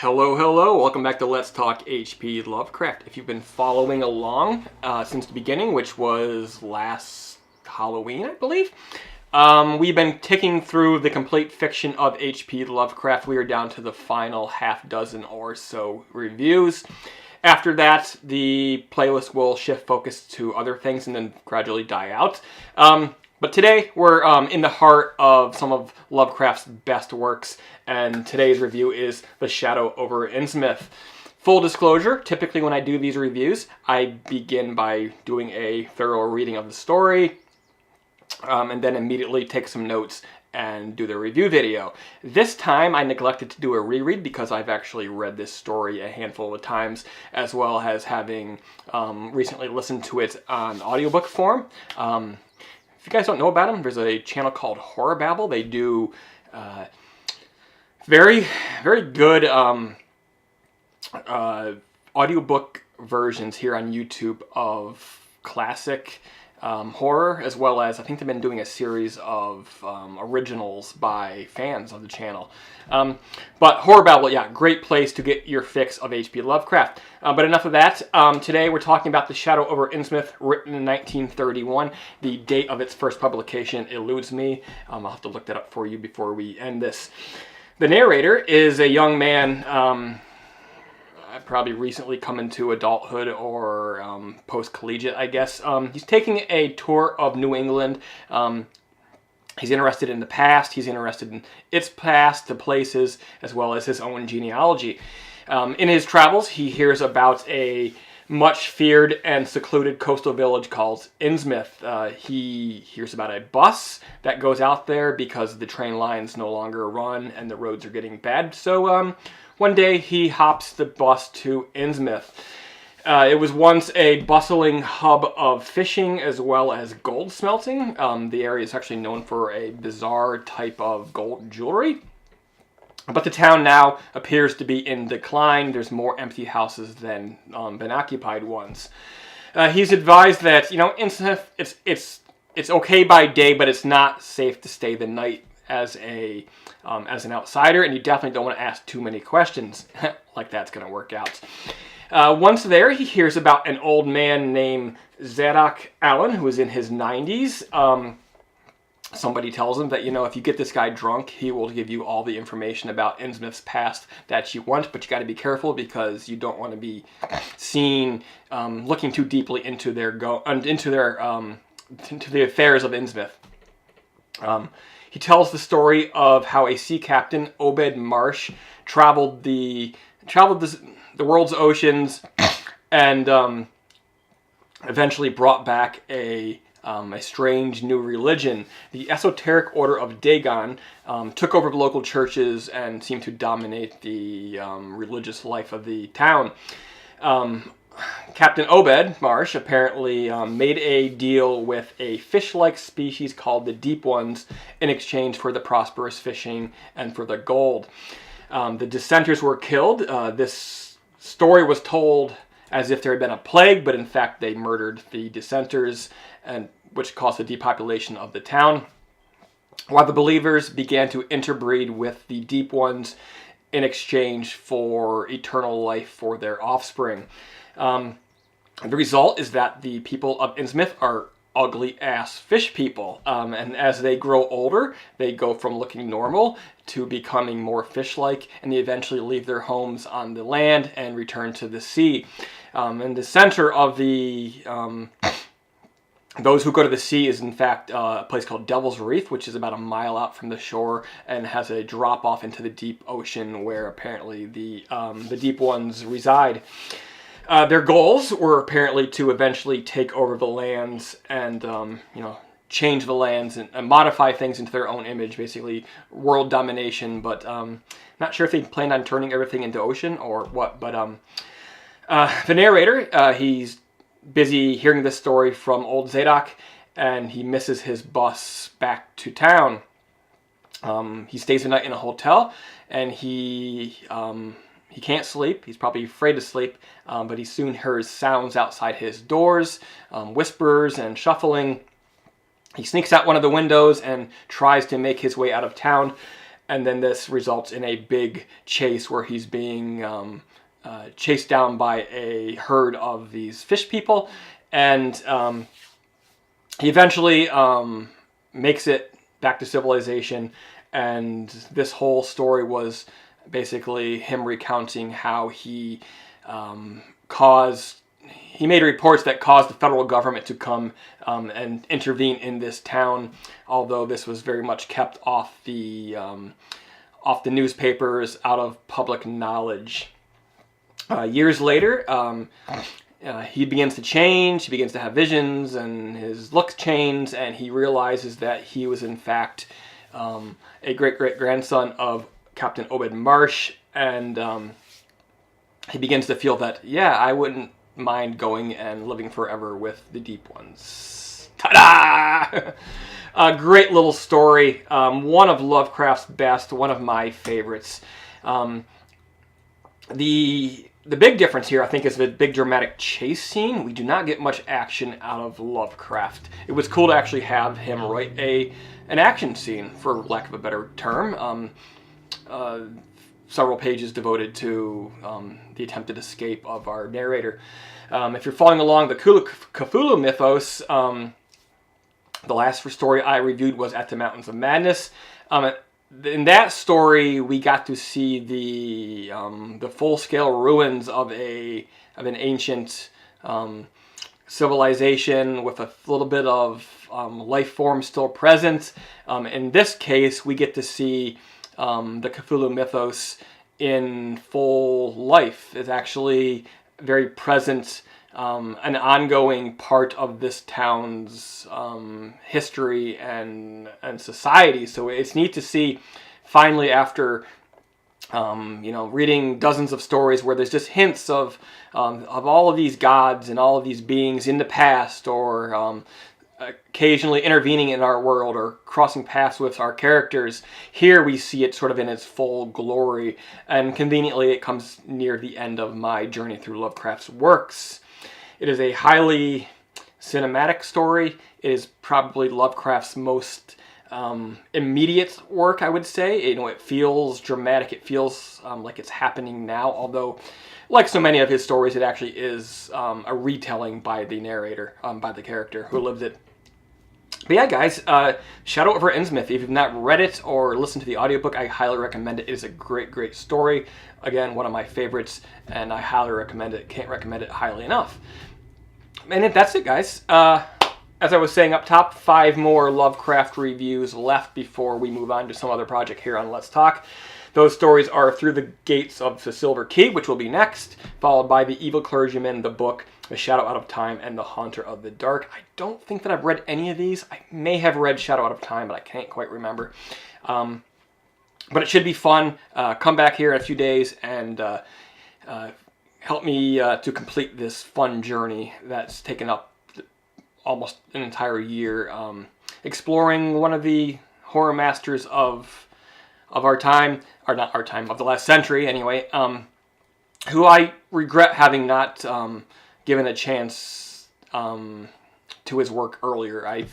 Hello, hello. Welcome back to Let's Talk HP Lovecraft. If you've been following along since the beginning, which was last Halloween, I believe, we've been ticking through the complete fiction of HP Lovecraft. We are down to the final half dozen or so reviews. After that, the playlist will shift focus to other things and then gradually die out. But today, we're in the heart of some of Lovecraft's best works, and today's review is The Shadow over Innsmouth. Full disclosure, typically when I do these reviews, I begin by doing a thorough reading of the story, and then immediately take some notes and do the review video. This time, I neglected to do a reread because I've actually read this story a handful of times, as well as having recently listened to it on audiobook form. If you guys don't know about them, there's a channel called Horrifying. They do very, very good audiobook versions here on YouTube of classic horror, as well as I think they've been doing a series of originals by fans of the channel. But Horror, yeah, great place to get your fix of H.P. Lovecraft. But enough of that. Today we're talking about The Shadow over Innsmouth, written in 1931. The date of its first publication eludes me. I'll have to look that up for you before we end this. The narrator is a young man probably recently come into adulthood or post-collegiate, I guess. He's taking a tour of New England. He's interested in the past. He's interested in its past, the places, as well as his own genealogy. In his travels, he hears about a much feared and secluded coastal village called Innsmouth. He hears about a bus that goes out there because the train lines no longer run and the roads are getting bad. So one day he hops the bus to Innsmouth. It was once a bustling hub of fishing as well as gold smelting. The area is actually known for a bizarre type of gold jewelry. But the town now appears to be in decline. There's more empty houses than been occupied ones. He's advised that, you know, Innsmouth, it's okay by day, but it's not safe to stay the night as an outsider, and you definitely don't want to ask too many questions. Like that's going to work out. Once there, he hears about an old man named Zadok Allen, who is in his 90s. Somebody tells him that, you know, if you get this guy drunk, he will give you all the information about Innsmouth's past that you want, but you got to be careful because you don't want to be seen looking too deeply into the affairs of Innsmouth. He tells the story of how a sea captain, Obed Marsh, traveled the world's oceans and eventually brought back a strange new religion. The esoteric order of Dagon took over the local churches and seemed to dominate the religious life of the town. Captain Obed Marsh apparently made a deal with a fish-like species called the deep ones in exchange for the prosperous fishing and for the gold. The dissenters were killed. This story was told as if there had been a plague, but in fact they murdered the dissenters, and which caused the depopulation of the town, while the believers began to interbreed with the deep ones in exchange for eternal life for their offspring. The result is that the people of Innsmouth are ugly-ass fish people, and as they grow older, they go from looking normal to becoming more fish-like, and they eventually leave their homes on the land and return to the sea. In the center of the those who go to the sea is in fact a place called Devil's Reef, which is about a mile out from the shore and has a drop off into the deep ocean where apparently the deep ones reside. Their goals were apparently to eventually take over the lands and change the lands and modify things into their own image, basically world domination. But not sure if they planned on turning everything into ocean or what. But the narrator, he's busy hearing this story from old Zadok, and he misses his bus back to town. He stays the night in a hotel, and he can't sleep. He's probably afraid to sleep, but he soon hears sounds outside his doors, whispers and shuffling. He sneaks out one of the windows and tries to make his way out of town, and then this results in a big chase where he's being chased down by a herd of these fish people, and he eventually makes it back to civilization. And this whole story was basically him recounting how he made reports that caused the federal government to come and intervene in this town, although this was very much kept off the newspapers, out of public knowledge. Years later, he begins to change, he begins to have visions, and his look changes, and he realizes that he was in fact a great-great-grandson of Captain Obed Marsh, and he begins to feel that, yeah, I wouldn't mind going and living forever with the deep ones. Ta-da! A great little story, one of Lovecraft's best, one of my favorites. The big difference here, I think, is the big dramatic chase scene. We do not get much action out of Lovecraft. It was cool to actually have him write an action scene, for lack of a better term. Several pages devoted to the attempted escape of our narrator. If you're following along the Cthulhu Mythos, the last story I reviewed was At the Mountains of Madness. In that story, we got to see the full-scale ruins of an ancient civilization with a little bit of life form still present. In this case, we get to see the Cthulhu Mythos in full life. It's actually very present, an ongoing part of this town's history and society. So it's neat to see, finally, after reading dozens of stories where there's just hints of all of these gods and all of these beings in the past, or occasionally intervening in our world or crossing paths with our characters. Here we see it sort of in its full glory, and conveniently it comes near the end of my journey through Lovecraft's works. It is a highly cinematic story. It is probably Lovecraft's most immediate work, I would say. It feels dramatic. It feels like it's happening now, although, like so many of his stories, it actually is a retelling by the narrator, by the character who lived it. But yeah, guys, Shadow over Innsmouth. If you've not read it or listened to the audiobook, I highly recommend it. It is a great, great story. Again, one of my favorites, and I highly recommend it. Can't recommend it highly enough. And that's it, guys. As I was saying up top, 5 more Lovecraft reviews left before we move on to some other project here on Let's Talk. Those stories are Through the Gates of the Silver Key, which will be next, followed by The Evil Clergyman, the book, The Shadow Out of Time, and The Haunter of the Dark. I don't think that I've read any of these. I may have read Shadow Out of Time, but I can't quite remember. But it should be fun. Come back here in a few days and help me to complete this fun journey that's taken up almost an entire year, exploring one of the horror masters of our time, or not our time, of the last century anyway, who I regret having not given a chance to his work earlier. I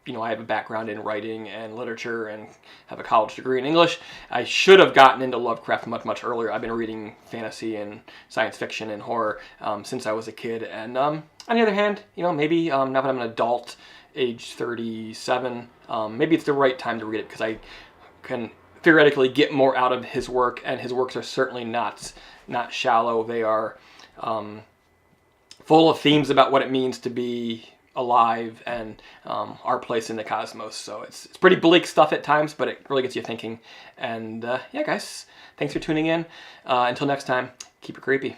have a background in writing and literature and have a college degree in English. I should have gotten into Lovecraft much, much earlier. I've been reading fantasy and science fiction and horror since I was a kid. And on the other hand, maybe now that I'm an adult, age 37, maybe it's the right time to read it, because I can theoretically get more out of his work, and his works are certainly not shallow. They are full of themes about what it means to be alive and our place in the cosmos. So it's pretty bleak stuff at times, but it really gets you thinking. And yeah, guys, thanks for tuning in. Until next time, keep it creepy.